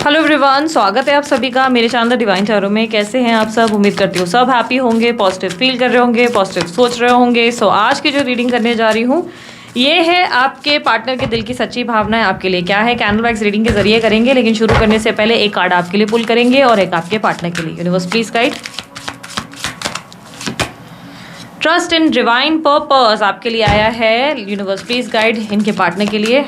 Hello everyone, स्वागत है आप सभी का मेरे शानदार डिवाइन टैरो में। कैसे हैं आप सब? उम्मीद करती हूँ सब हैप्पी होंगे, पॉजिटिव फील कर रहे होंगे, पॉजिटिव सोच रहे होंगे। सो आज की जो रीडिंग करने जा रही हूँ ये है आपके पार्टनर के दिल की सच्ची भावनाएं आपके लिए क्या है। कैंडल वाइज रीडिंग के जरिए करेंगे, लेकिन शुरू करने से पहले एक कार्ड आपके लिए पुल करेंगे और एक आपके पार्टनर के लिए। Universe please guide. Trust in divine purpose आपके लिए आया है। यूनिवर्स प्लीज गाइड इनके पार्टनर के लिए।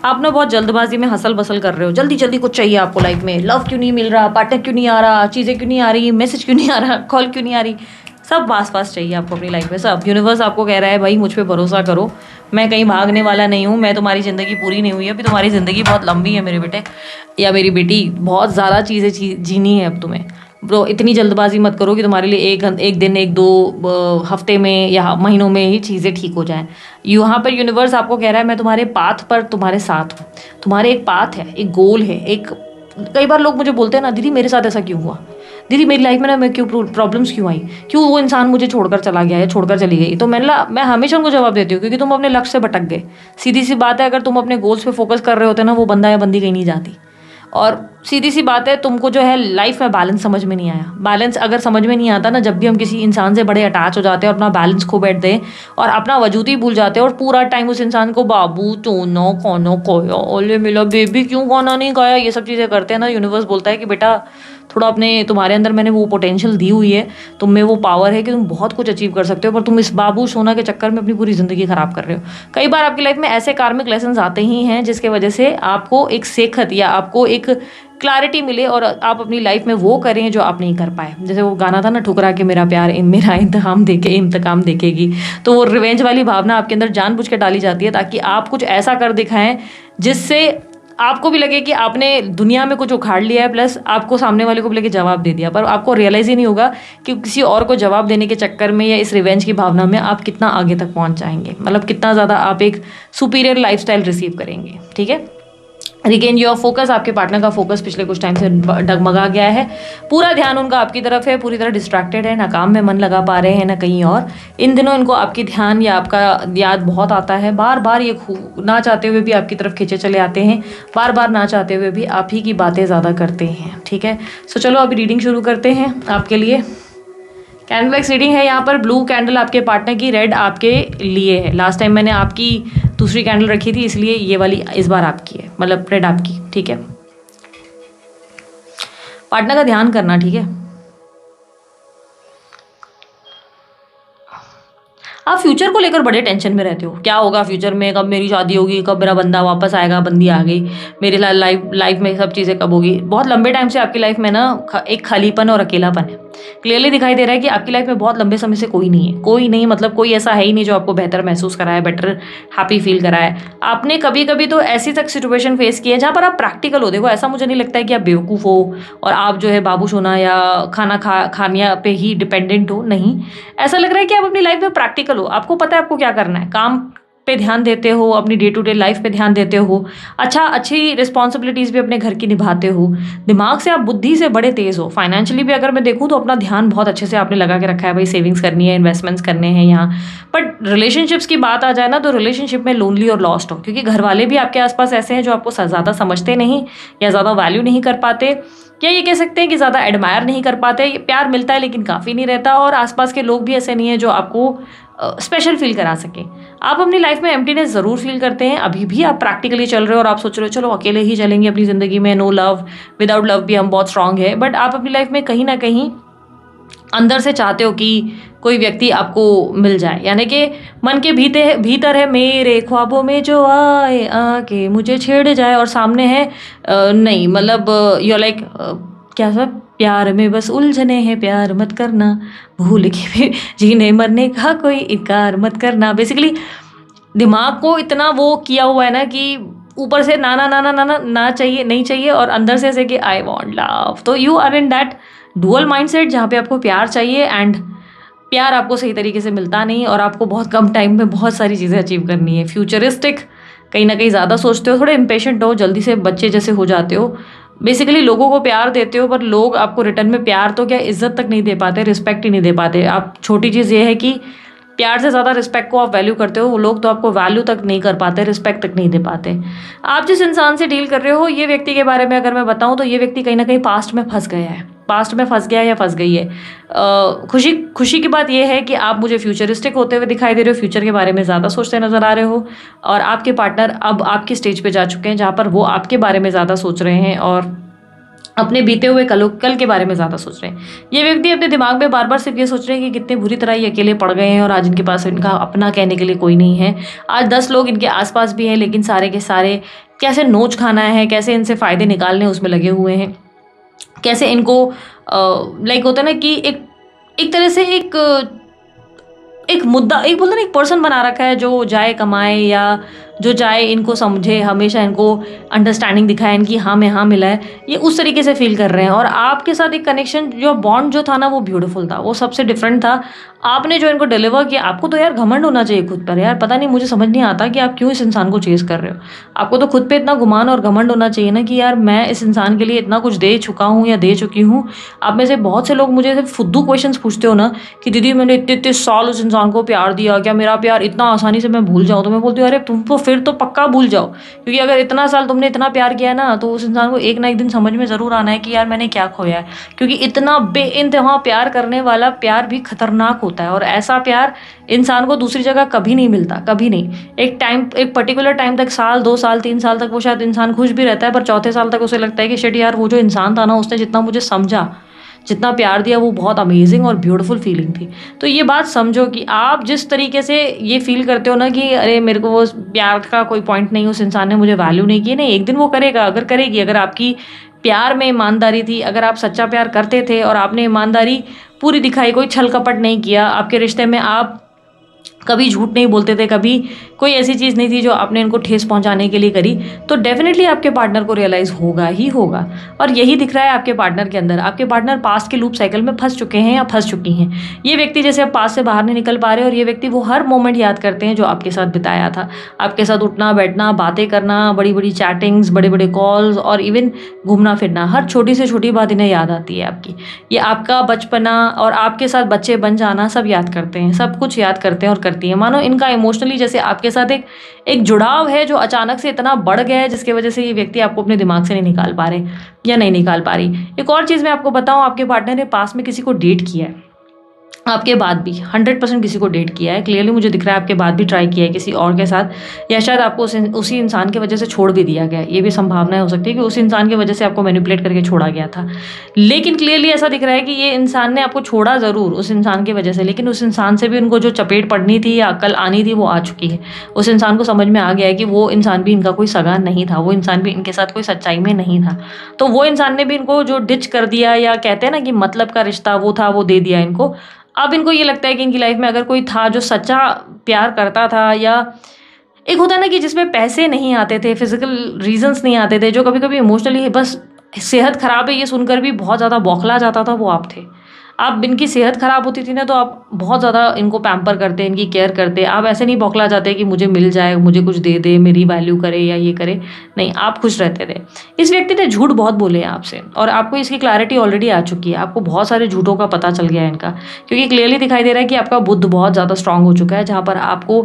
आप ना बहुत जल्दबाजी में हसल बसल कर रहे हो, जल्दी जल्दी कुछ चाहिए आपको लाइफ में। लव क्यों नहीं मिल रहा, पार्टनर क्यों नहीं आ रहा, चीज़ें क्यों नहीं आ रही, मैसेज क्यों नहीं आ रहा, कॉल क्यों नहीं आ रही, सब पास चाहिए आपको अपनी लाइफ में सब। यूनिवर्स आपको कह रहा है भाई मुझ पे भरोसा करो, मैं कहीं भागने वाला नहीं हूँ, मैं तुम्हारी ज़िंदगी पूरी नहीं हुई है अभी, तुम्हारी ज़िंदगी बहुत लंबी है मेरे बेटे या मेरी बेटी, बहुत ज़्यादा चीज़ें जीनी है अब तुम्हें। ब्रो इतनी जल्दबाजी मत करो कि तुम्हारे लिए एक दिन एक दो हफ्ते में या महीनों में ही चीज़ें ठीक हो जाएं। यहाँ पर यूनिवर्स आपको कह रहा है मैं तुम्हारे पाथ पर तुम्हारे साथ हूँ। तुम्हारे एक पाथ है, एक गोल है, एक कई बार लोग मुझे बोलते हैं ना दीदी मेरे साथ ऐसा क्यों हुआ, दीदी मेरी लाइफ में ना मैं क्यों प्रॉब्लम्स क्यों आई, क्यों वो इंसान मुझे छोड़कर चला गया या छोड़कर चली गई। तो मैं हमेशा उनको जवाब देती हूँ क्योंकि तुम अपने लक्ष्य से भटक गए। सीधी सी बात है, अगर तुम अपने गोल्स पे फोकस कर रहे होते ना वो बंदा या बंदी कहीं नहीं जाती। और सीधी सी बात है, तुमको जो है लाइफ में बैलेंस समझ में नहीं आया। बैलेंस अगर समझ में नहीं आता ना, जब भी हम किसी इंसान से बड़े अटैच हो जाते हैं और अपना बैलेंस खो बैठते हैं और अपना वजूद ही भूल जाते हैं और पूरा टाइम उस इंसान को बाबू चोनो कोनो कोयो ओले मिला बेबी क्यों खाना नहीं खाया ये सब चीज़ें करते हैं ना, यूनिवर्स बोलता है कि बेटा थोड़ा अपने तुम्हारे अंदर मैंने वो पोटेंशियल दी हुई है, तुम में वो पावर है कि तुम बहुत कुछ अचीव कर सकते हो, पर तुम इस बाबू सोना के चक्कर में अपनी पूरी ज़िंदगी ख़राब कर रहे हो। कई बार आपकी लाइफ में ऐसे कार्मिक लेसन आते ही हैं जिसके वजह से आपको एक सेखत या आपको एक क्लैरिटी मिले और आप अपनी लाइफ में वो करें जो आप नहीं कर पाए। जैसे वो गाना था ना, ठुकरा के मेरा प्यार मेरा इंतकाम देखेगी, तो वो रिवेंज वाली भावना आपके अंदर जानबूझ के डाली जाती है ताकि आप कुछ ऐसा कर दिखाएं जिससे आपको भी लगे कि आपने दुनिया में कुछ उखाड़ लिया है, प्लस आपको सामने वाले को भी लेके जवाब दे दिया, पर आपको रियलाइज़ ही नहीं होगा कि किसी और को जवाब देने के चक्कर में या इस रिवेंज की भावना में आप कितना आगे तक पहुंच जाएंगे, मतलब कितना ज़्यादा आप एक सुपीरियर लाइफस्टाइल रिसीव करेंगे। ठीक है, रिगेन योर फोकस। आपके पार्टनर का फोकस पिछले कुछ टाइम से डगमगा गया है, पूरा ध्यान उनका आपकी तरफ है, पूरी तरह डिस्ट्रैक्टेड है, ना काम में मन लगा पा रहे हैं ना कहीं और। इन दिनों इनको आपकी ध्यान या आपका याद बहुत आता है, बार बार ये ना चाहते हुए भी आपकी तरफ खींचे चले आते हैं, बार बार ना चाहते हुए भी आप ही की बातें ज़्यादा करते हैं। ठीक है, सो चलो अभी रीडिंग शुरू करते हैं आपके लिए। कैंडल वाइज रीडिंग है। यहाँ पर ब्लू कैंडल आपके पार्टनर की, रेड आपके लिए है। लास्ट टाइम मैंने आपकी दूसरी कैंडल रखी थी इसलिए ये वाली इस बार आपकी है, मतलब रेड आपकी। ठीक है, पार्टनर का ध्यान करना। ठीक है, आप फ्यूचर को लेकर बड़े टेंशन में रहते हो, क्या होगा फ्यूचर में, कब मेरी शादी होगी, कब मेरा बंदा वापस आएगा, बंदी आ गई मेरे लाइफ में, सब चीज़ें कब होगी। बहुत लंबे टाइम से आपकी लाइफ में ना एक खालीपन और अकेलापन है। क्लियरली दिखाई दे रहा है कि आपकी लाइफ में बहुत लंबे समय से कोई नहीं है, कोई नहीं मतलब कोई ऐसा है ही नहीं जो आपको बेहतर महसूस कराए, बेटर हैप्पी फील कराए। आपने कभी कभी तो ऐसी तक सिचुएशन फेस की है जहाँ पर आप प्रैक्टिकल हो। देखो ऐसा मुझे नहीं लगता है कि आप बेवकूफ़ हो और आप जो है बाबू सोना या खाने पे ही डिपेंडेंट हो, नहीं। ऐसा लग रहा है कि आप अपनी लाइफ में प्रैक्टिकल हो, आपको पता है आपको क्या करना है, काम पे ध्यान देते हो, अपनी डे टू डे लाइफ पे ध्यान देते हो, अच्छी रिस्पॉन्सिबिलिटीज़ भी अपने घर की निभाते हो, दिमाग से आप बुद्धि से बड़े तेज़ हो। फाइनेंशियली भी अगर मैं देखूँ तो अपना ध्यान बहुत अच्छे से आपने लगा के रखा है, भाई सेविंग्स करनी है, इन्वेस्टमेंट्स करने हैं यहाँ। बट रिलेशनशिप्स की बात आ जाए ना तो रिलेशनशिप में लोनली और लॉस्ट हो, क्योंकि घर वाले भी आपके आसपास ऐसे हैं जो आपको ज़्यादा समझते नहीं या ज़्यादा वैल्यू नहीं कर पाते, या ये कह सकते हैं कि ज़्यादा एडमायर नहीं कर पाते। प्यार मिलता है लेकिन काफ़ी नहीं रहता, और आसपास के लोग भी ऐसे नहीं हैं जो आपको स्पेशल फील करा सके। आप अपनी लाइफ में एम्प्टीनेस ज़रूर फील करते हैं, अभी भी आप प्रैक्टिकली चल रहे हो और आप सोच रहे हो चलो अकेले ही चलेंगे अपनी ज़िंदगी में, नो लव, विदाउट लव भी हम बहुत स्ट्रांग है। बट आप अपनी लाइफ में कहीं ना कहीं अंदर से चाहते हो कि कोई व्यक्ति आपको मिल जाए, यानी कि मन के भीतर है मेरे ख्वाबों में जो आए आके मुझे छेड़ जाए, और सामने है नहीं, मतलब यू लाइक क्या सब प्यार में बस उलझने हैं, प्यार मत करना, भूल के भी जीने मरने का कोई इनकार मत करना। बेसिकली दिमाग को इतना वो किया हुआ है ना कि ऊपर से ना ना ना ना ना ना ना चाहिए, नहीं चाहिए, और अंदर से ऐसे कि आई वांट लव। तो you are in that dual mindset जहाँ पे आपको प्यार चाहिए एंड प्यार आपको सही तरीके से मिलता नहीं, और आपको बहुत कम टाइम में बहुत सारी चीज़ें अचीव करनी है। फ्यूचरिस्टिक कहीं ना कहीं ज़्यादा सोचते हो, थोड़े इम्पेशेंट हो, जल्दी से बच्चे जैसे हो जाते हो। बेसिकली लोगों को प्यार देते हो पर लोग आपको रिटर्न में प्यार तो क्या इज्जत तक नहीं दे पाते, रिस्पेक्ट ही नहीं दे पाते। आप छोटी चीज़ ये है कि प्यार से ज़्यादा रिस्पेक्ट को आप वैल्यू करते हो, वो लोग तो आपको वैल्यू तक नहीं कर पाते, रिस्पेक्ट तक नहीं दे पाते। आप जिस इंसान से डील कर रहे हो, ये व्यक्ति के बारे में अगर मैं बताऊं तो ये व्यक्ति कहीं ना कहीं पास्ट में फंस गया है, पास्ट में फंस गया है या फंस गई है। खुशी खुशी की बात यह है कि आप मुझे फ्यूचरिस्टिक होते हुए दिखाई दे रहे हो, फ्यूचर के बारे में ज़्यादा सोचते नज़र आ रहे हो, और आपके पार्टनर अब आपकी स्टेज पे जा चुके हैं जहाँ पर वो आपके बारे में ज़्यादा सोच रहे हैं और अपने बीते हुए कल के बारे में ज़्यादा सोच रहे हैं। ये व्यक्ति अपने दिमाग में बार बार सिर्फ ये सोच रहे हैं कि कितने बुरी तरह ये अकेले पड़ गए हैं और आज इनके पास इनका अपना कहने के लिए कोई नहीं है। आज 10 लोग इनके आसपास भी हैं, लेकिन सारे के सारे कैसे नोच खाना है, कैसे इनसे फ़ायदे निकालने उसमें लगे हुए हैं, कैसे इनको लाइक होता है ना कि एक तरह से एक मुद्दा, एक बोलते ना एक पर्सन बना रखा है जो जाए कमाए या जो जाए इनको समझे, हमेशा इनको अंडरस्टैंडिंग दिखाए इनकी हाँ में हाँ मिला है, ये उस तरीके से फील कर रहे हैं। और आपके साथ एक कनेक्शन, जो बॉन्ड जो था ना, वो ब्यूटीफुल था, वो सबसे डिफरेंट था। आपने जो इनको डिलीवर किया, आपको तो यार घमंड होना चाहिए खुद पर यार। पता नहीं, मुझे समझ नहीं आता कि आप क्यों इस इंसान को चेस कर रहे हो। आपको तो खुद पे इतना गुमान और घमंड होना चाहिए ना कि यार मैं इस इंसान के लिए इतना कुछ दे चुका हूँ या दे चुकी हूँ। आप में से बहुत से लोग मुझे सिर्फ फुद्दू क्वेश्चंस पूछते हो ना कि दीदी मैंने इतने इतने साल उस इंसान को प्यार दिया, क्या मेरा प्यार इतना आसानी से मैं भूल जाऊँ? तो मैं बोलती हूँ अरे तुम तो फिर तो पक्का भूल जाओ, क्योंकि अगर इतना साल तुमने इतना प्यार किया है ना, तो उस इंसान को एक ना एक दिन समझ में ज़रूर आना है कि यार मैंने क्या खोया है। क्योंकि इतना बेइंतहा प्यार करने वाला प्यार भी खतरनाक होता है, और ऐसा प्यार इंसान को दूसरी जगह कभी नहीं मिलता, कभी नहीं। एक पर्टिकुलर टाइम तक, साल 2 साल 3 साल तक वो शायद इंसान खुश भी रहता है, पर चौथे साल तक उसे लगता है कि शिट यार वो जो इंसान था ना, उसने जितना मुझे समझा, जितना प्यार दिया, वो बहुत अमेजिंग और ब्यूटीफुल फीलिंग थी। तो ये बात समझो कि आप जिस तरीके से ये फील करते हो ना कि अरे मेरे को वो प्यार का कोई पॉइंट नहीं, उस इंसान ने मुझे वैल्यू नहीं की, नहीं, एक दिन वो करेगा, अगर करेगी। अगर आपकी प्यार में ईमानदारी थी, अगर आप सच्चा प्यार करते थे और आपने ईमानदारी पूरी दिखाई, कोई छल कपट नहीं किया आपके रिश्ते में, आप कभी झूठ नहीं बोलते थे, कभी कोई ऐसी चीज़ नहीं थी जो आपने इनको ठेस पहुंचाने के लिए करी, तो डेफिनेटली आपके पार्टनर को रियलाइज़ होगा ही होगा। और यही दिख रहा है आपके पार्टनर के अंदर। आपके पार्टनर पास्ट के लूप साइकिल में फंस चुके हैं या फंस चुकी हैं। ये व्यक्ति जैसे अब पास्ट से बाहर नहीं निकल पा रहे, और ये व्यक्ति वो हर मोमेंट याद करते हैं जो आपके साथ बिताया था। आपके साथ उठना बैठना, बातें करना, बड़ी बड़ी चैटिंग्स, बड़े बड़े कॉल्स, और इवन घूमना फिरना, हर छोटी से छोटी बात इन्हें याद आती है आपकी। ये आपका बचपना और आपके साथ बच्चे बन जाना सब याद करते हैं, सब कुछ याद करते हैं और करती है। मानो इनका इमोशनली जैसे आपके साथ एक जुड़ाव है जो अचानक से इतना बढ़ गया है, जिसकी वजह से ये व्यक्ति आपको अपने दिमाग से नहीं निकाल पा रहे या नहीं निकाल पा रही। एक और चीज़ मैं आपको बताऊं, आपके पार्टनर ने पास में किसी को डेट किया है आपके बाद भी, 100% किसी को डेट किया है। क्लियरली मुझे दिख रहा है आपके बाद भी ट्राई किया है किसी और के साथ, या शायद आपको उसी इंसान की वजह से छोड़ भी दिया गया। ये भी संभावना हो सकती है कि उस इंसान की वजह से आपको मैनिपुलेट करके छोड़ा गया था। लेकिन क्लियरली ऐसा दिख रहा है कि ये इंसान ने आपको छोड़ा ज़रूर उस इंसान की वजह से, लेकिन उस इंसान से भी उनको जो चपेट पड़नी थी या अकल आनी थी वो आ चुकी है। उस इंसान को समझ में आ गया है कि वो इंसान भी इनका कोई सगा नहीं था, वो इंसान भी इनके साथ कोई सच्चाई में नहीं था। तो वो इंसान ने भी इनको जो डिच कर दिया, या कहते हैं ना कि मतलब का रिश्ता वो था, वो दे दिया इनको। अब इनको ये लगता है कि इनकी लाइफ में अगर कोई था जो सच्चा प्यार करता था, या एक होता है ना कि जिसमें पैसे नहीं आते थे, फिजिकल रीजंस नहीं आते थे, जो कभी कभी इमोशनली बस सेहत खराब है ये सुनकर भी बहुत ज़्यादा बौखला जाता था, वो आप थे। आप इनकी सेहत खराब होती थी ना, तो आप बहुत ज़्यादा इनको पैम्पर करते, इनकी केयर करते। आप ऐसे नहीं बौखला जाते कि मुझे मिल जाए, मुझे कुछ दे दे, मेरी वैल्यू करे या ये करे, नहीं, आप खुश रहते थे। इस व्यक्ति ने झूठ बहुत बोले हैं आपसे, और आपको इसकी क्लैरिटी ऑलरेडी आ चुकी है। आपको बहुत सारे झूठों का पता चल गया है इनका, क्योंकि क्लियरली दिखाई दे रहा है कि आपका बुद्ध बहुत ज़्यादा स्ट्रांग हो चुका है, जहाँ पर आपको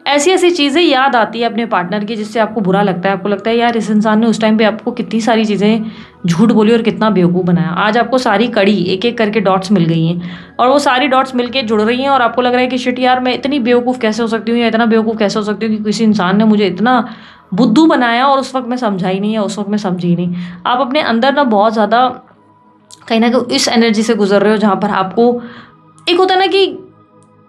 ऐसी ऐसी चीज़ें याद आती है अपने पार्टनर की जिससे आपको बुरा लगता है। आपको लगता है यार इस इंसान ने उस टाइम पे आपको कितनी सारी चीज़ें झूठ बोली और कितना बेवकूफ़ बनाया। आज आपको सारी कड़ी एक एक करके डॉट्स मिल गई हैं, और वो सारी डॉट्स मिलके जुड़ रही हैं, और आपको लग रहा है कि शिट यार मैं इतनी बेवकूफ़ कैसे हो सकती हूँ, या इतना बेवकूफ़ कैसे हो सकती हूँ कि किसी इंसान ने मुझे इतना बुद्धू बनाया और उस वक्त मैं समझा ही नहीं, या उस वक्त मैं समझी नहीं। आप अपने अंदर ना बहुत ज़्यादा कहीं ना कहीं इस एनर्जी से गुजर रहे हो, जहाँ पर आपको एक होता है ना कि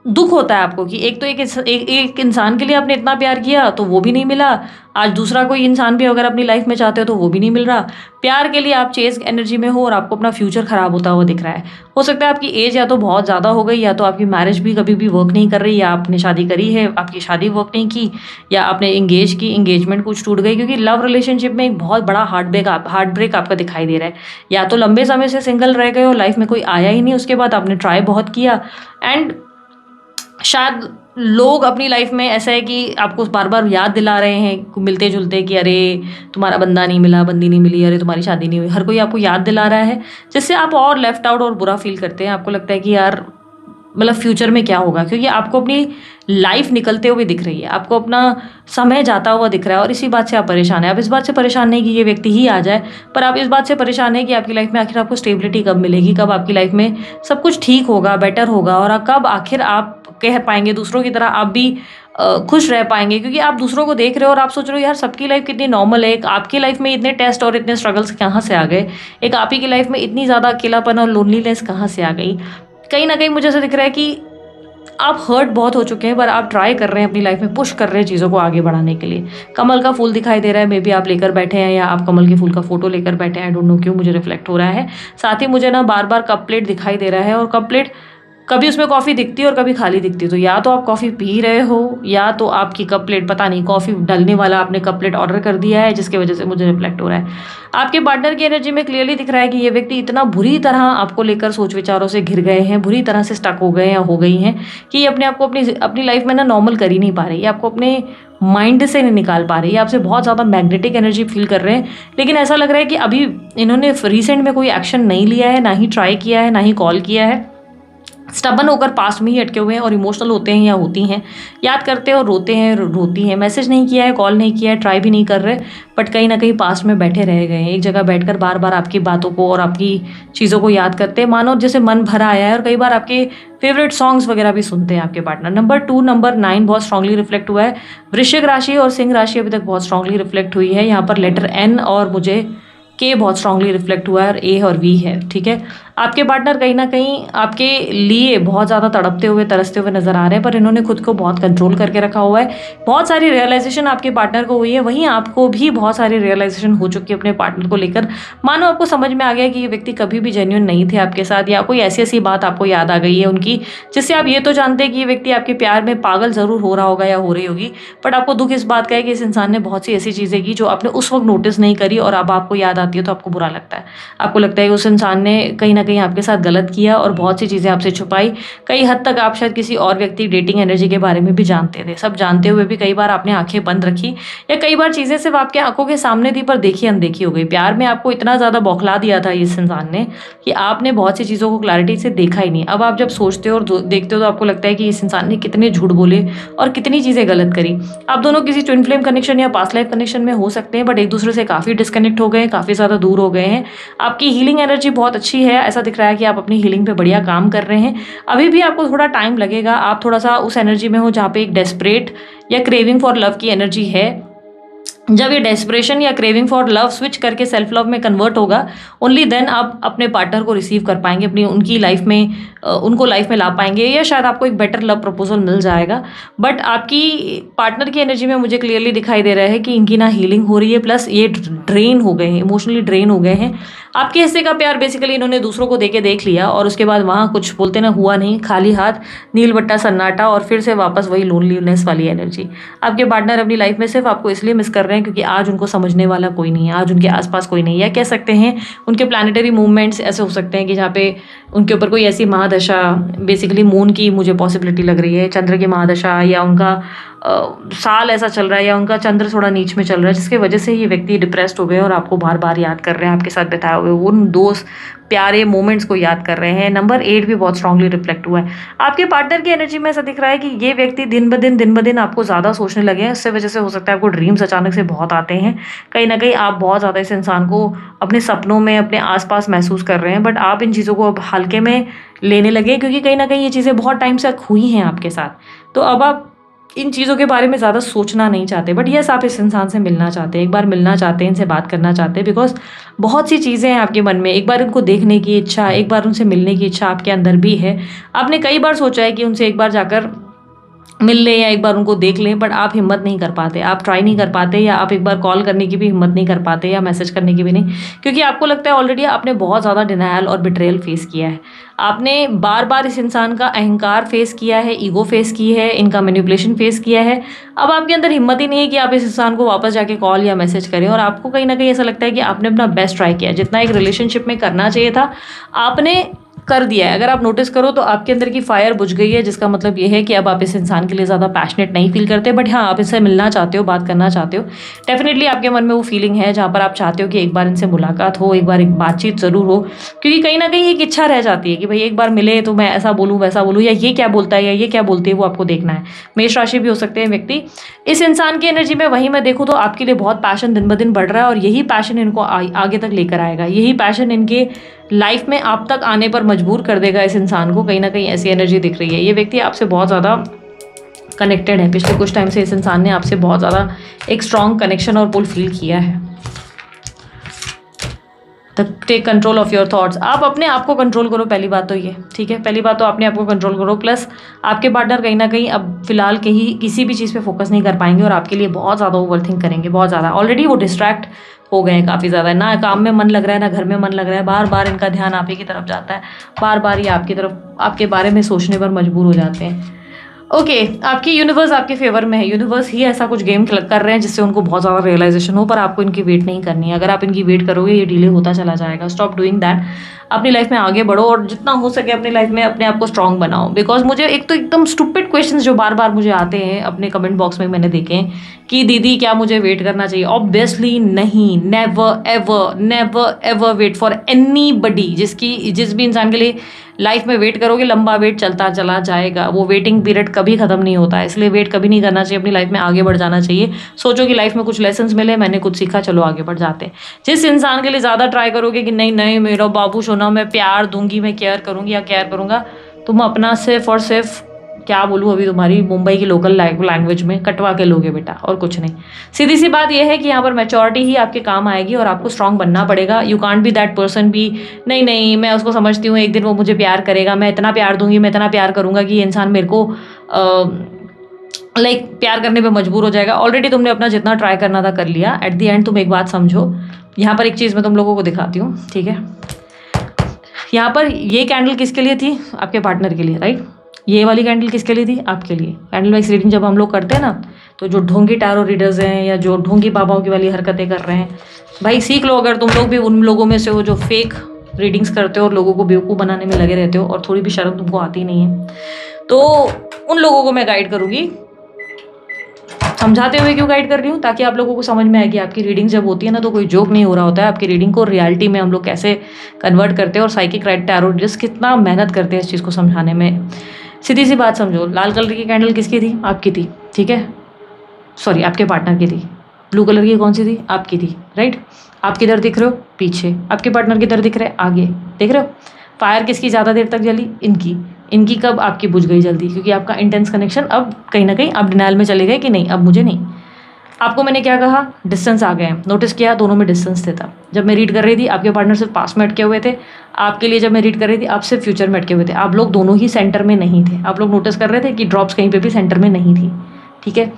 दुख होता है आपको कि एक तो एक इंसान के लिए आपने इतना प्यार किया तो वो भी नहीं मिला। आज दूसरा कोई इंसान भी अगर अपनी लाइफ में चाहते हो तो वो भी नहीं मिल रहा। प्यार के लिए आप चेज एनर्जी में हो और आपको अपना फ्यूचर खराब होता हुआ दिख रहा है। हो सकता है आपकी एज या तो बहुत ज़्यादा हो गई, या तो आपकी मैरिज भी कभी भी वर्क नहीं कर रही, या आपने शादी करी है आपकी शादी वर्क नहीं की, या आपने इंगेज की इंगेजमेंट कुछ टूट गई। क्योंकि लव रिलेशनशिप में एक बहुत बड़ा हार्ट ब्रेक आपका दिखाई दे रहा है। या तो लंबे समय से सिंगल रह गए हो, लाइफ में कोई आया ही नहीं, उसके बाद आपने ट्राई बहुत किया, एंड शायद लोग अपनी लाइफ में ऐसा है कि आपको बार बार याद दिला रहे हैं मिलते जुलते कि अरे तुम्हारा बंदा नहीं मिला, बंदी नहीं मिली, अरे तुम्हारी शादी नहीं हुई। हर कोई आपको याद दिला रहा है, जिससे आप और लेफ्ट आउट और बुरा फील करते हैं। आपको लगता है कि यार मतलब फ्यूचर में क्या होगा, क्योंकि आपको अपनी लाइफ निकलते हुए दिख रही है, आपको अपना समय जाता हुआ दिख रहा है और इसी बात से आप परेशान हैं। आप इस बात से परेशान नहीं कि ये व्यक्ति ही आ जाए, पर आप इस बात से परेशान हैं कि आपकी लाइफ में आखिर आपको स्टेबिलिटी कब मिलेगी, कब आपकी लाइफ में सब कुछ ठीक होगा, बेटर होगा, और कब आखिर आप कह पाएंगे दूसरों की तरह आप भी खुश रह पाएंगे। क्योंकि आप दूसरों को देख रहे हो और आप सोच रहे हो यार सबकी लाइफ कितनी नॉर्मल है, एक आपकी लाइफ में इतने टेस्ट और इतने स्ट्रगल्स कहाँ से आ गए, एक आप ही की लाइफ में इतनी ज़्यादा अकेलापन और लोनलीनेस कहाँ से आ गई। कहीं ना कहीं मुझे ऐसा दिख रहा है कि आप हर्ट बहुत हो चुके हैं, पर आप ट्राई कर रहे हैं अपनी लाइफ में, पुश कर रहे हैं चीज़ों को आगे बढ़ाने के लिए। कमल का फूल दिखाई दे रहा है, मे बी आप लेकर बैठे हैं या आप कमल के फूल का फोटो लेकर बैठे हैं, आई डोंट नो क्यों मुझे रिफ्लेक्ट हो रहा है। साथ ही मुझे ना बार बार कप प्लेट दिखाई दे रहा है, और कप प्लेट कभी उसमें कॉफ़ी दिखती है और कभी खाली दिखती है। तो या तो आप कॉफ़ी पी रहे हो या तो आपकी कप प्लेट, पता नहीं, कॉफ़ी डलने वाला आपने कप प्लेट ऑर्डर कर दिया है, जिसकी वजह से मुझे रिफ्लेक्ट हो रहा है। आपके पार्टनर की एनर्जी में क्लियरली दिख रहा है कि ये व्यक्ति इतना बुरी तरह आपको लेकर सोच विचारों से घिर गए हैं, बुरी तरह से स्टक हो गए या हो गई हैं कि ये अपने आप को अपनी लाइफ में ना नॉर्मल कर ही नहीं पा रही है, आपको अपने माइंड से नहीं निकाल पा रही है, आपसे बहुत ज़्यादा मैग्नेटिक एनर्जी फील कर रहे हैं। लेकिन ऐसा लग रहा है कि अभी इन्होंने रिसेंट में कोई एक्शन नहीं लिया है, ना ही ट्राई किया है, ना ही कॉल किया है, स्टबन होकर पास्ट में ही अटके हुए हैं और इमोशनल होते हैं या होती हैं, याद करते हैं और रोते हैं, रोती हैं। मैसेज नहीं किया है, कॉल नहीं किया है, ट्राई भी नहीं कर रहे, बट कहीं ना कहीं पास्ट में बैठे रह गए हैं, एक जगह बैठकर बार बार आपकी बातों को और आपकी चीज़ों को याद करते हैं, मानो जैसे मन भरा आया है। और कई बार आपके फेवरेट सॉन्ग्स वगैरह भी सुनते हैं आपके पार्टनर। नंबर 2, नंबर 9 बहुत स्ट्रांगली रिफ्लेक्ट हुआ है। वृश्चिक राशि और सिंह राशि अभी तक बहुत स्ट्रांगली रिफ्लेक्ट हुई है। यहाँ पर लेटर एन और मुझे के बहुत स्ट्रांगली रिफ्लेक्ट हुआ है, और ए और वी है। ठीक है, आपके पार्टनर कहीं ना कहीं आपके लिए बहुत ज़्यादा तड़पते हुए तरसते हुए नजर आ रहे हैं, पर इन्होंने खुद को बहुत कंट्रोल करके रखा हुआ है। बहुत सारी रियलाइजेशन आपके पार्टनर को हुई है, वहीं आपको भी बहुत सारी रियलाइजेशन हो चुकी है अपने पार्टनर को लेकर। मानो आपको समझ में आ गया कि ये व्यक्ति कभी भी जेन्युइन नहीं थे आपके साथ, या कोई ऐसी ऐसी बात आपको याद आ गई है उनकी, जिससे आप ये तो जानते हैं कि ये व्यक्ति आपके प्यार में पागल जरूर हो रहा होगा या हो रही होगी, बट आपको दुख इस बात का है कि इस इंसान ने बहुत सी ऐसी चीज़ें की जो आपने उस वक्त नोटिस नहीं करी, और अब आपको याद आती है तो आपको बुरा लगता है। आपको लगता है कि उस इंसान ने कहीं ना कहीं आपके साथ गलत किया और बहुत सी चीज़ें आपसे छुपाई। कई हद तक आप शायद किसी और व्यक्ति डेटिंग एनर्जी के बारे में भी जानते थे, सब जानते हुए भी कई बार आपने आंखें बंद रखी, या कई बार चीज़ें सिर्फ आपके आंखों के सामने थी पर देखी अनदेखी हो गई। प्यार में आपको इतना ज़्यादा बौखला दिया था इस इंसान ने कि आपने बहुत सी चीज़ों को क्लैरिटी से देखा ही नहीं। अब आप जब सोचते हो और देखते हो तो आपको लगता है कि इस इंसान ने कितने झूठ बोले और कितनी चीज़ें गलत करी। आप दोनों किसी ट्विन फ्लेम कनेक्शन या पास्ट लाइफ कनेक्शन में हो सकते हैं, बट एक दूसरे से काफ़ी डिस्कनेक्ट हो गए, काफ़ी ज़्यादा दूर हो गए हैं। आपकी हीलिंग एनर्जी बहुत अच्छी है, ऐसा दिख रहा है कि आप अपनी हीलिंग पे बढ़िया काम कर रहे हैं। अभी भी आपको थोड़ा टाइम लगेगा, आप थोड़ा सा उस एनर्जी में हो जहाँ पे एक डेस्परेट या क्रेविंग फॉर लव की एनर्जी है। जब ये डेस्परेशन या क्रेविंग फॉर लव स्विच करके सेल्फ लव में कन्वर्ट होगा, ओनली देन आप अपने पार्टनर को रिसीव कर पाएंगे, अपनी उनकी लाइफ में उनको लाइफ में ला पाएंगे, या शायद आपको एक बेटर लव प्रपोजल मिल जाएगा। बट आपकी पार्टनर की एनर्जी में मुझे क्लियरली दिखाई दे रहा है कि इनकी ना हीलिंग हो रही है, प्लस ये ड्रेन हो गए हैं, इमोशनली ड्रेन हो गए हैं। आपके हिस्से का प्यार बेसिकली इन्होंने दूसरों को देके देख लिया, और उसके बाद वहाँ कुछ बोलते ना हुआ नहीं, खाली हाथ, नील बट्टा सन्नाटा, और फिर से वापस वही लोनलीनेस वाली एनर्जी। आपके पार्टनर अपनी लाइफ में सिर्फ आपको इसलिए मिस कर रहे हैं क्योंकि आज उनको समझने वाला कोई नहीं है, आज उनके आसपास कोई नहीं है। कह सकते हैं उनके प्लानिटरी मूवमेंट्स ऐसे हो सकते हैं कि जहाँ पे उनके ऊपर कोई ऐसी महादशा, बेसिकली मून की मुझे पॉसिबिलिटी लग रही है, चंद्र की महादशा, या उनका साल ऐसा चल रहा है, या उनका चंद्र थोड़ा नीच में चल रहा है, जिसकी वजह से ये व्यक्ति डिप्रेस्ड हो गए और आपको बार बार याद कर रहे हैं, आपके साथ बिताए हुए उन दोस्त प्यारे मोमेंट्स को याद कर रहे हैं। नंबर 8 भी बहुत स्ट्रांगली रिफ्लेक्ट हुआ है। आपके पार्टनर की एनर्जी में ऐसा दिख रहा है कि ये व्यक्ति दिन ब दिन आपको ज़्यादा सोचने लगे हैं। इससे वजह से हो सकता है आपको ड्रीम्स अचानक से बहुत आते हैं, कहीं ना कहीं आप बहुत ज़्यादा इस इंसान को अपने सपनों में अपने आसपास महसूस कर रहे हैं, बट आप इन चीज़ों को अब हल्के में लेने लगे, क्योंकि कहीं ना कहीं ये चीज़ें बहुत टाइम से हुई हैं आपके साथ। तो अब आप इन चीज़ों के बारे में ज़्यादा सोचना नहीं चाहते, बट यस आप इस इंसान से मिलना चाहते हैं, एक बार मिलना चाहते हैं, इनसे बात करना चाहते हैं, बिकॉज बहुत सी चीज़ें हैं आपके मन में। एक बार उनको देखने की इच्छा, एक बार उनसे मिलने की इच्छा आपके अंदर भी है। आपने कई बार सोचा है कि उनसे एक बार जाकर मिल लें या एक बार उनको देख लें, बट आप हिम्मत नहीं कर पाते, आप ट्राई नहीं कर पाते, या आप एक बार कॉल करने की भी हिम्मत नहीं कर पाते, या मैसेज करने की भी नहीं, क्योंकि आपको लगता है ऑलरेडी आपने बहुत ज़्यादा डिनायल और बिट्रेयल फेस किया है। आपने बार बार इस इंसान का अहंकार फेस किया है, ईगो फेस की है, इनका मैनिपुलेशन फेस किया है। अब आपके अंदर हिम्मत ही नहीं है कि आप इस इंसान को वापस जाके कॉल या मैसेज करें, और आपको कहीं ना कहीं ऐसा लगता है कि आपने अपना बेस्ट ट्राई किया, जितना एक रिलेशनशिप में करना चाहिए था आपने कर दिया है। अगर आप नोटिस करो तो आपके अंदर की फायर बुझ गई है, जिसका मतलब ये है कि अब आप इस इंसान के लिए ज़्यादा पैशनेट नहीं फील करते, बट हाँ आप इससे मिलना चाहते हो, बात करना चाहते हो। डेफिनेटली आपके मन में वो फीलिंग है जहाँ पर आप चाहते हो कि एक बार इनसे मुलाकात हो, एक बार एक बातचीत ज़रूर हो, क्योंकि कहीं ना कहीं एक इच्छा रह जाती है कि भाई एक बार मिले तो मैं ऐसा बोलूँ वैसा बोलूँ, या ये क्या बोलता है या ये क्या बोलती है वो आपको देखना है। मेष राशि भी हो सकते हैं व्यक्ति। इस इंसान की एनर्जी में वहीं मैं देखूँ तो आपके लिए बहुत पैशन दिन ब दिन बढ़ रहा है, और यही पैशन इनको आगे तक लेकर आएगा। यही पैशन इनके लाइफ में आप तक आने पर मजबूर कर देगा इस इंसान को। कहीं ना कहीं ऐसी एनर्जी दिख रही है। ये व्यक्ति आपसे बहुत ज़्यादा कनेक्टेड है। पिछले कुछ टाइम से इस इंसान ने आपसे बहुत ज़्यादा एक स्ट्रॉन्ग कनेक्शन और पुल फील किया है। Take control of your thoughts. आप अपने आप को कंट्रोल करो, पहली बात तो ये, ठीक है। पहली बात तो अपने आप को कंट्रोल करो। प्लस आपके पार्टनर कहीं ना कहीं अब फिलहाल कहीं किसी भी चीज़ पे फोकस नहीं कर पाएंगे और आपके लिए बहुत ज़्यादा ओवरथिंक करेंगे, बहुत ज़्यादा। ऑलरेडी वो डिस्ट्रैक्ट हो गए हैं काफ़ी ज़्यादा। ना काम में मन लग रहा है, ना घर में मन लग रहा है। बार बार इनका ध्यान आप ही की तरफ जाता है, बार बार ये आपकी तरफ आपके बारे में सोचने पर मजबूर हो जाते हैं। ओके, आपकी यूनिवर्स आपके फेवर में है। यूनिवर्स ही ऐसा कुछ गेम कर रहे हैं जिससे उनको बहुत ज़्यादा रियलाइजेशन हो, पर आपको इनकी वेट नहीं करनी है। अगर आप इनकी वेट करोगे ये डिले होता चला जाएगा। Stop doing that. अपनी लाइफ में आगे बढ़ो और जितना हो सके अपनी लाइफ में अपने आप को स्ट्रांग बनाओ। बिकॉज मुझे एक तो एकदम स्टूपिड क्वेश्चंस जो बार बार मुझे आते हैं अपने कमेंट बॉक्स में, मैंने देखे हैं कि दीदी क्या मुझे वेट करना चाहिए। ऑब्वियसली नहीं, never ever wait for anybody. जिस भी इंसान के लिए लाइफ में वेट करोगे लंबा वेट चलता चला जाएगा। वो वेटिंग पीरियड कभी खत्म नहीं होता है, इसलिए वेट कभी नहीं करना चाहिए। अपनी लाइफ में आगे बढ़ जाना चाहिए। सोचो कि लाइफ में कुछ लेसन्स मिले, मैंने कुछ सीखा, चलो आगे बढ़ जाते हैं। जिस इंसान के लिए ज़्यादा ट्राई करोगे कि नहीं नहीं मेरा बाबू सोना, मैं प्यार दूंगी, मैं केयर करूंगी या केयर करूंगा, तुम अपना सिर्फ और सिर्फ क्या बोलूँ अभी तुम्हारी मुंबई की लोकल लैंग्वेज में कटवा के लोगे बेटा, और कुछ नहीं। सीधी सी बात यह है कि यहाँ पर मैच्योरिटी ही आपके काम आएगी और आपको स्ट्रांग बनना पड़ेगा। You can't be that person भी नहीं नहीं मैं उसको समझती हूँ, एक दिन वो मुझे प्यार करेगा, मैं इतना प्यार दूंगी, मैं इतना प्यार करूंगा कि ये इंसान मेरे को प्यार करने पे मजबूर हो जाएगा। ऑलरेडी तुमने अपना जितना ट्राई करना था कर लिया। एट द एंड तुम एक बात समझो, यहाँ पर एक चीज़ मैं तुम लोगों को दिखाती हूँ, ठीक है। यहाँ पर ये कैंडल किसके लिए थी? आपके पार्टनर के लिए, राइट। ये वाली कैंडल किसके लिए थी? आपके लिए। कैंडल वाइज रीडिंग जब हम लोग करते हैं ना, तो जो ढोंगी टैरो रीडर्स हैं या जो ढोंगी बाबाओं की वाली हरकतें कर रहे हैं, भाई सीख लो। अगर तुम लोग भी उन लोगों में से हो जो फेक रीडिंग्स करते हो और लोगों को बेवकूफ़ बनाने में लगे रहते हो और थोड़ी भी शर्म तुमको आती नहीं है, तो उन लोगों को मैं गाइड करूँगी, समझाते हुए क्यों गाइड कर रही हूँ, ताकि आप लोगों को समझ में आए कि आपकी रीडिंग जब होती है ना तो कोई जोक नहीं हो रहा होता है। आपकी रीडिंग को रियलिटी में हम लोग कैसे कन्वर्ट करते हैं और साइकिक टैरो रीडर्स कितना मेहनत करते हैं इस चीज़ को समझाने में। सीधी सी बात समझो, लाल कलर की कैंडल किसकी थी? आपकी थी, ठीक है। सॉरी, आपके पार्टनर की थी। ब्लू कलर की कौन सी थी? आपकी थी, राइट। आप किधर दिख रहे हो? पीछे। आपके पार्टनर किधर दिख रहे हैं? आगे। देख रहे हो फायर किसकी ज़्यादा देर तक जली? इनकी कब? आपकी बुझ गई जल्दी, क्योंकि आपका इंटेंस कनेक्शन अब कहीं ना कहीं आप डिनाइल में चले गए कि नहीं अब मुझे नहीं। आपको मैंने क्या कहा? डिस्टेंस आ गए हैं। नोटिस किया दोनों में डिस्टेंस थे तब जब मैं रीड कर रही थी। आपके पार्टनर सिर्फ पास में अटके हुए थे। आपके लिए जब मैं रीड कर रही थी आप सिर्फ फ्यूचर में अटके हुए थे। आप लोग दोनों ही सेंटर में नहीं थे। आप लोग नोटिस कर रहे थे कि ड्रॉप्स कहीं पे भी सेंटर में नहीं थी, ठीक है।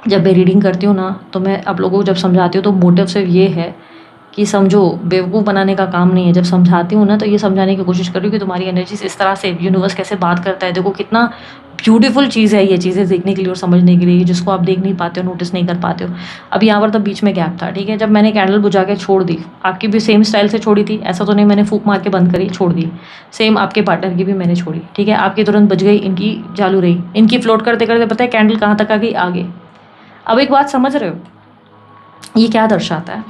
जब मैं रीडिंग करती हूँ ना तो मैं आप लोगों को जब समझाती हूँ तो मोटिव सिर्फ ये है कि समझो, बेवकूफ़ बनाने का काम नहीं है। जब समझाती हूँ ना तो ये समझाने की कोशिश कर रही हूँ कि तुम्हारी एनर्जी इस तरह से यूनिवर्स कैसे बात करता है। देखो कितना ब्यूटीफुल चीज़ है ये चीज़ें देखने के लिए और समझने के लिए, जिसको आप देख नहीं पाते हो, नोटिस नहीं कर पाते हो। अब यहाँ पर तो बीच में गैप था, ठीक है। जब मैंने कैंडल बुझा के छोड़ दी, आपकी भी सेम स्टाइल से छोड़ी थी, ऐसा तो नहीं मैंने फूक मार के बंद करी, छोड़ दी। सेम आपके पार्टनर की भी मैंने छोड़ी, ठीक है। आपकी तुरंत बज गई, इनकी चालू रही। इनकी फ्लोट करते करते पता है कैंडल कहाँ तक आ गई? आगे। अब एक बात समझ रहे हो, ये क्या दर्शाता है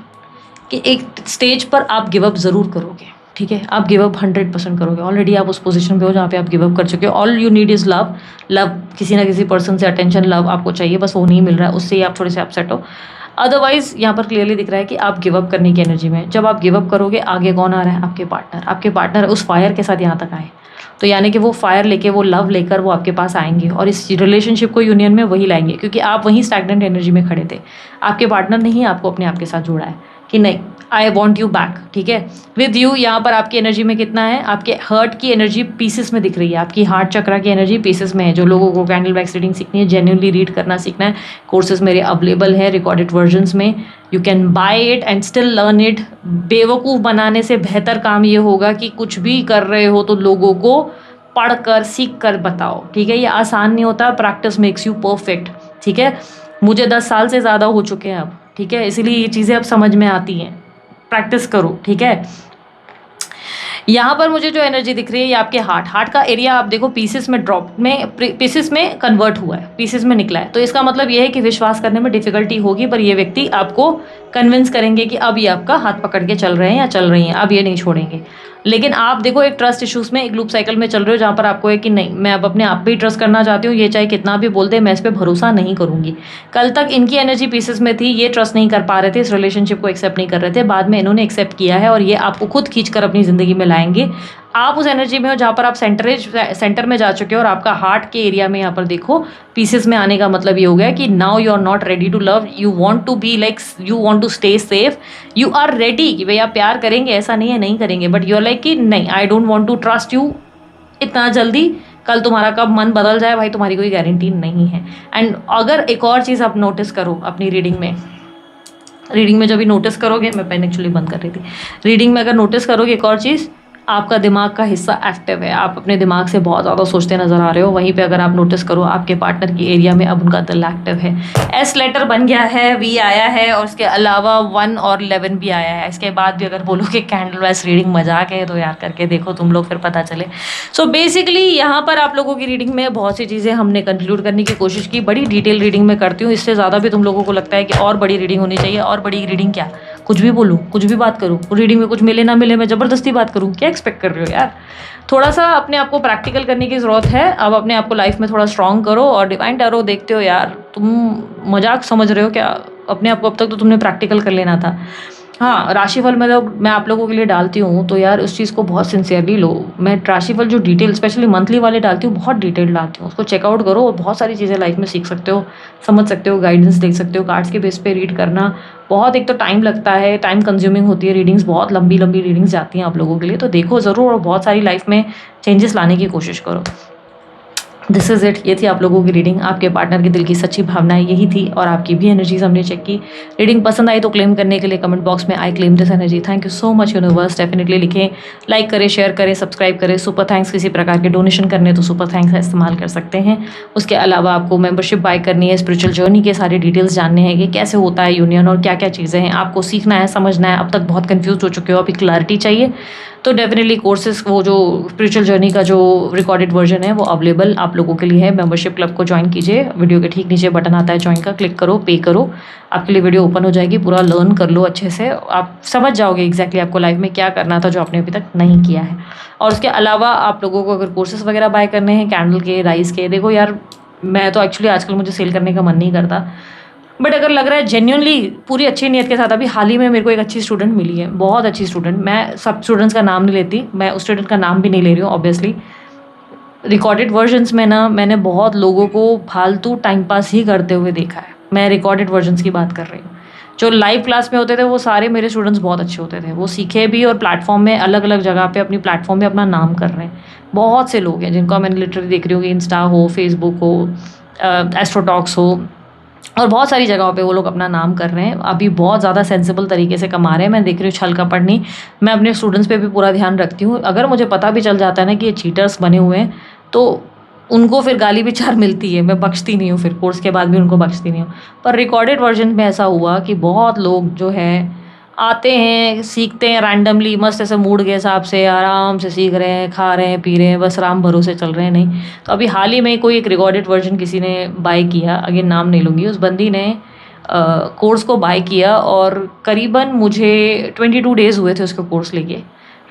कि एक स्टेज पर आप गिव अप ज़रूर करोगे, ठीक है। आप गिव अप 100% करोगे। ऑलरेडी आप उस पोजीशन पे हो जहाँ पे आप गिव अप कर चुके हो। All you need is love. किसी ना किसी पर्सन से अटेंशन, लव आपको चाहिए, बस वो नहीं मिल रहा है, उससे ही आप थोड़े से अपसेट हो। अदरवाइज यहाँ पर क्लियरली दिख रहा है कि आप गिव अप करने की एनर्जी में। जब आप गिव अप करोगे आगे कौन आ रहा है? आपके पार्टनर। आपके पार्टनर उस फायर के साथ यहाँ तक आए, तो यानी कि वो फायर लेके, वो लव लेकर वो आपके पास आएंगे और इस रिलेशनशिप को, यूनियन में वही लाएंगे, क्योंकि आप वहीं स्टैग्नेंट एनर्जी में खड़े थे। आपके पार्टनर ने ही आपको अपने आप के साथ जोड़ा है कि नहीं आई वॉन्ट यू बैक, ठीक है, विद यू। यहाँ पर आपकी एनर्जी में कितना है? आपके हर्ट की एनर्जी पीसेस में दिख रही है। आपकी हार्ट चक्रा की एनर्जी पीसेस में है। जो लोगों को कैंडल वैक्स रीडिंग सीखनी है, जेन्युइनली रीड करना सीखना है, कोर्सेज मेरे अवेलेबल है रिकॉर्डेड वर्जन्स में। You can buy it and still learn it. बेवकूफ़ बनाने से बेहतर काम ये होगा कि कुछ भी कर रहे हो तो लोगों को पढ़कर सीख कर बताओ, ठीक है। ये आसान नहीं होता, प्रैक्टिस मेक्स यू परफेक्ट, ठीक है। मुझे 10 साल से ज़्यादा हो चुके हैं अब, ठीक है, इसीलिए ये चीज़ें अब समझ में आती हैं। प्रैक्टिस करो, ठीक है। यहाँ पर मुझे जो एनर्जी दिख रही है ये आपके हार्ट का एरिया आप देखो पीसेस में पीसेस में कन्वर्ट हुआ है, पीसेस में निकला है। तो इसका मतलब ये है कि विश्वास करने में डिफिकल्टी होगी, पर ये व्यक्ति आपको कन्विंस करेंगे कि अब ये आपका हाथ पकड़ के चल रहे हैं या चल रही हैं, अब ये नहीं छोड़ेंगे। लेकिन आप देखो एक ट्रस्ट इश्यूज में, एक लूप साइकिल में चल रहे हो जहाँ पर आपको है कि नहीं, मैं अब अपने आप पे ही ट्रस्ट करना चाहती हूँ, ये चाहे कितना भी बोल दे मैं इस पर भरोसा नहीं करूंगी। कल तक इनकी एनर्जी पीसेस में थी, ये ट्रस्ट नहीं कर पा रहे थे, इस रिलेशनशिप को एक्सेप्ट नहीं कर रहे थे, बाद में इन्होंने एक्सेप्ट किया है और ये आपको खुद खींच कर अपनी ज़िंदगी में लाएंगे। आप उस एनर्जी में हो जहाँ पर आप सेंटर में जा चुके हो और आपका हार्ट के एरिया में यहाँ पर देखो पीसेस में आने का मतलब ये हो गया कि now you are not ready to love, you want to be like, you want to stay safe, you are ready कि भाई आप प्यार करेंगे, ऐसा नहीं है नहीं करेंगे, बट यू आर लाइक कि नहीं, I don't want to trust you इतना जल्दी, कल तुम्हारा कब मन बदल जाए भाई तुम्हारी कोई गारंटी नहीं है। एंड अगर एक और चीज़ आप नोटिस करो अपनी रीडिंग में जब भी नोटिस करोगे, मैं पेन एक्चुअली बंद कर रही थी, रीडिंग में अगर नोटिस करोगे एक और चीज़, आपका दिमाग का हिस्सा एक्टिव है, आप अपने दिमाग से बहुत ज़्यादा सोचते नज़र आ रहे हो। वहीं पे अगर आप नोटिस करो आपके पार्टनर की एरिया में अब उनका दिल एक्टिव है, एस लेटर बन गया है, वी आया है और उसके अलावा 1 और 11 भी आया है। इसके बाद भी अगर बोलो कि कैंडल वाइज रीडिंग मजाक है तो यार करके देखो तुम लोग, फिर पता चले। सो बेसिकली यहाँ पर आप लोगों की रीडिंग में बहुत सी चीज़ें हमने कंक्लूड करने की कोशिश की, बड़ी डिटेल रीडिंग में करती हूँ, इससे ज़्यादा भी तुम लोगों को लगता है कि और बड़ी रीडिंग होनी चाहिए, और बड़ी रीडिंग क्या, कुछ भी बोलूँ, कुछ भी बात करूँ, रीडिंग में कुछ मिले ना मिले मैं ज़बरदस्ती बात करूँ, क्या एक्सपेक्ट कर रहे हो यार। थोड़ा सा अपने आप को प्रैक्टिकल करने की ज़रूरत है। अब अपने आप को लाइफ में थोड़ा स्ट्रॉन्ग करो और डिवाइन टैरो देखते हो यार, तुम मजाक समझ रहे हो क्या? अपने आप को अब तक तो तुमने प्रैक्टिकल कर लेना था। हाँ, राशिफल मतलब मैं आप लोगों के लिए डालती हूँ तो यार उस चीज़ को बहुत सिंसियरली लो। मैं राशिफल जो डिटेल स्पेशली मंथली वाले डालती हूँ, बहुत डिटेल डालती हूँ, उसको चेकआउट करो और बहुत सारी चीज़ें लाइफ में सीख सकते हो, समझ सकते हो, गाइडेंस देख सकते हो। कार्ड्स के बेस पे रीड करना बहुत, एक तो टाइम लगता है, टाइम कंज्यूमिंग होती है रीडिंग्स, बहुत लंबी लंबी रीडिंग्स जाती हैं आप लोगों के लिए, तो देखो ज़रूर और बहुत सारी लाइफ में चेंजेस लाने की कोशिश करो। दिस इज़ इट, ये थी आप लोगों की रीडिंग। आपके पार्टनर के दिल की सच्ची भावनाएं यही थी और आपकी भी एनर्जीज हमने चेक की। रीडिंग पसंद आई तो क्लेम करने के लिए कमेंट बॉक्स में I claim this energy. Thank you so much universe, definitely लिखें, लाइक करें, शेयर करें, सब्सक्राइब करें। सुपर थैंक्स किसी प्रकार के डोनेशन करने तो सुपर थैंक्स का इस्तेमाल कर सकते हैं। उसके अलावा आपको मेंबरशिप बाय करनी है, स्पिरिचुअल जर्नी के सारे डिटेल्स जानने हैं कि कैसे होता है यूनियन और क्या क्या चीज़ें हैं, आपको सीखना है, समझना है, अब तक बहुत कन्फ्यूज हो चुके हो, अभी क्लैरिटी चाहिए तो डेफिनेटली कोर्सेज, वो जो स्पिरिचुअल जर्नी का जो रिकॉर्डेड वर्जन है वो अवेलेबल आप लोगों के लिए है। मेंबरशिप क्लब को ज्वाइन कीजिए, वीडियो के ठीक नीचे बटन आता है ज्वाइन का, क्लिक करो, पे करो, आपके लिए वीडियो ओपन हो जाएगी, पूरा लर्न कर लो अच्छे से, आप समझ जाओगे एग्जैक्टली आपको लाइफ में क्या करना था जो आपने अभी तक नहीं किया है। और उसके अलावा आप लोगों को अगर कोर्सेज वगैरह बाय करने हैं कैंडल के, राइस के, देखो यार मैं तो एक्चुअली आजकल मुझे सेल करने का मन नहीं करता, बट अगर लग रहा है जेन्युइनली पूरी अच्छी नीयत के साथ, अभी हाल ही में मेरे को एक अच्छी स्टूडेंट मिली है, बहुत अच्छी स्टूडेंट, मैं सब स्टूडेंट्स का नाम नहीं लेती, मैं उस स्टूडेंट का नाम भी नहीं ले रही हूँ ऑब्वियसली। रिकॉर्डेड वर्जन्स में ना मैंने बहुत लोगों को फालतू टाइम पास ही करते हुए देखा है, मैं रिकॉर्डेड वर्जन्स की बात कर रही हूँ। जो लाइव क्लास में होते थे वो सारे मेरे स्टूडेंट्स बहुत अच्छे होते थे, वो सीखे भी और प्लेटफॉर्म में अलग अलग जगह पे अपनी प्लेटफॉर्म में अपना नाम कर रहे हैं। बहुत से लोग हैं जिनको मैंने लिटरली देख रही हूँ कि इंस्टा हो, फेसबुक हो, एस्ट्रोटॉक्स हो और बहुत सारी जगहों पे वो लोग अपना नाम कर रहे हैं, अभी बहुत ज़्यादा सेंसिबल तरीके से कमा रहे हैं। मैं देख रही हूँ छल कपट नहीं, मैं अपने स्टूडेंट्स पे भी पूरा ध्यान रखती हूँ। अगर मुझे पता भी चल जाता है ना कि ये चीटर्स बने हुए हैं तो उनको फिर गाली भी चार मिलती है, मैं बख्शती नहीं हूँ, फिर कोर्स के बाद भी उनको बख्शती नहीं हूँ। पर रिकॉर्डेड वर्जन में ऐसा हुआ कि बहुत लोग जो है आते हैं, सीखते हैं रैंडमली, मस्त ऐसे मूड के हिसाब से आराम से सीख रहे हैं, खा रहे हैं, पी रहे हैं, बस राम भरोसे चल रहे हैं। नहीं तो अभी हाल ही में कोई एक रिकॉर्डेड वर्जन किसी ने बाय किया, अगेन नाम नहीं लूँगी, उस बंदी ने कोर्स को बाय किया और करीबन मुझे 22 डेज़ हुए थे उसको कोर्स लेके।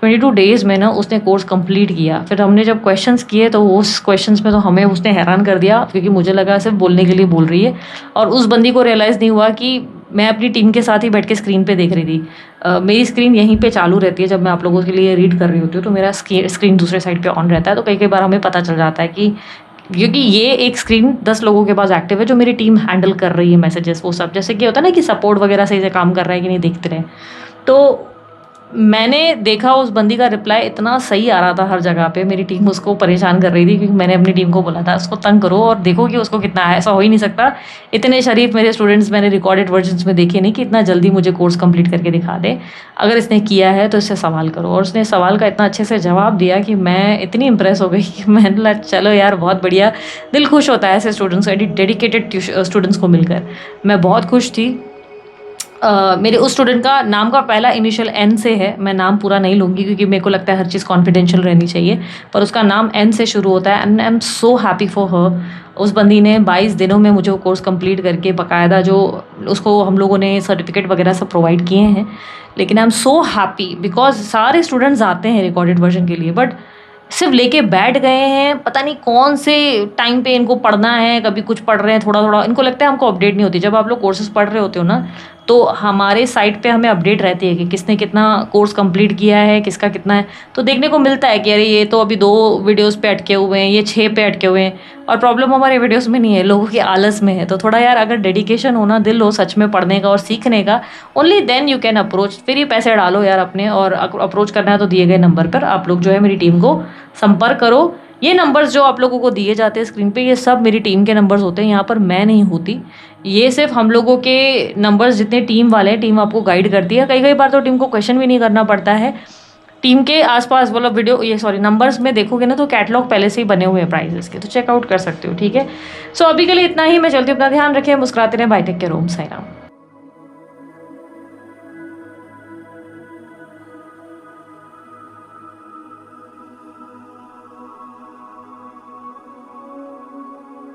22 डेज़ में ना उसने कोर्स कंप्लीट किया। फिर हमने जब क्वेश्चंस किए तो उस क्वेश्चंस में तो हमें उसने हैरान कर दिया, क्योंकि मुझे लगा सिर्फ बोलने के लिए बोल रही है और उस बंदी को रियलाइज़ नहीं हुआ कि मैं अपनी टीम के साथ ही बैठ के स्क्रीन पे देख रही थी। मेरी स्क्रीन यहीं पे चालू रहती है जब मैं आप लोगों के लिए रीड कर रही होती हूँ, तो मेरा स्क्रीन दूसरे साइड पे ऑन रहता है। तो कई बार हमें पता चल जाता है कि क्योंकि ये एक स्क्रीन 10 लोगों के पास एक्टिव है जो मेरी टीम हैंडल कर रही है मैसेजेस, वो सब जैसे कि होता है ना कि सपोर्ट वगैरह सही से काम कर रहा है कि नहीं देखते रहे। तो मैंने देखा उस बंदी का रिप्लाई इतना सही आ रहा था हर जगह पे, मेरी टीम उसको परेशान कर रही थी क्योंकि मैंने अपनी टीम को बोला था उसको तंग करो और देखो कि उसको कितना है। ऐसा हो ही नहीं सकता, इतने शरीफ मेरे स्टूडेंट्स मैंने रिकॉर्डेड वर्जन्स में देखे नहीं कि इतना जल्दी मुझे कोर्स कंप्लीट करके दिखा दे। अगर इसने किया है तो इससे सवाल करो। और उसने सवाल का इतना अच्छे से जवाब दिया कि मैं इतनी इंप्रेस हो गई कि मैंने लगा चलो यार बहुत बढ़िया, दिल खुश होता है ऐसे स्टूडेंट्स, डेडिकेटेड स्टूडेंट्स को मिलकर। मैं बहुत खुश थी। मेरे उस स्टूडेंट का नाम का पहला इनिशियल एन से है, मैं नाम पूरा नहीं लूँगी क्योंकि मेरे को लगता है हर चीज़ कॉन्फिडेंशियल रहनी चाहिए, पर उसका नाम एन से शुरू होता है and I am so happy for her. उस बंदी ने 22 दिनों में मुझे वो कोर्स कंप्लीट करके बाकायदा जो उसको हम लोगों ने सर्टिफिकेट वगैरह सब प्रोवाइड किए हैं। लेकिन I am so happy because सारे स्टूडेंट्स आते हैं रिकॉर्डेड वर्जन के लिए, बट सिर्फ लेके बैठ गए हैं, पता नहीं कौन से टाइम पे इनको पढ़ना है, कभी कुछ पढ़ रहे हैं थोड़ा थोड़ा, इनको लगता है हमको अपडेट नहीं होती। जब आप लोग कोर्सेज पढ़ रहे होते हो ना, तो हमारे साइट पे हमें अपडेट रहती है कि किसने कितना कोर्स कंप्लीट किया है, किसका कितना है, तो देखने को मिलता है कि अरे ये तो अभी 2 वीडियोस पे अटके हुए हैं, ये 6 पे अटके हुए हैं। और प्रॉब्लम हमारे वीडियोस में नहीं है, लोगों के आलस में है। तो थोड़ा यार अगर डेडिकेशन होना, दिल हो सच में पढ़ने का और सीखने का, only then you can approach. फिर ही पैसे डालो यार अपने, और अप्रोच करना है तो दिए गए नंबर पर आप लोग जो है मेरी टीम को संपर्क करो। ये नंबर्स जो आप लोगों को दिए जाते हैं स्क्रीन पे, ये सब मेरी टीम के नंबर्स होते हैं, यहाँ पर मैं नहीं होती। ये सिर्फ हम लोगों के नंबर्स, जितने टीम वाले हैं, टीम आपको गाइड करती है। कई कई बार तो टीम को क्वेश्चन भी नहीं करना पड़ता है। टीम के आसपास मतलब नंबर्स में देखोगे ना, तो कैटलॉग पहले से ही बने हुए हैं प्राइजेस के, तो चेकआउट कर सकते हो। ठीक है, सो अभी के लिए इतना ही, मैं चलती हूँ। अपना ध्यान रखें, मुस्कुराते रहें, बाय, टेक केयर, ओम साई राम।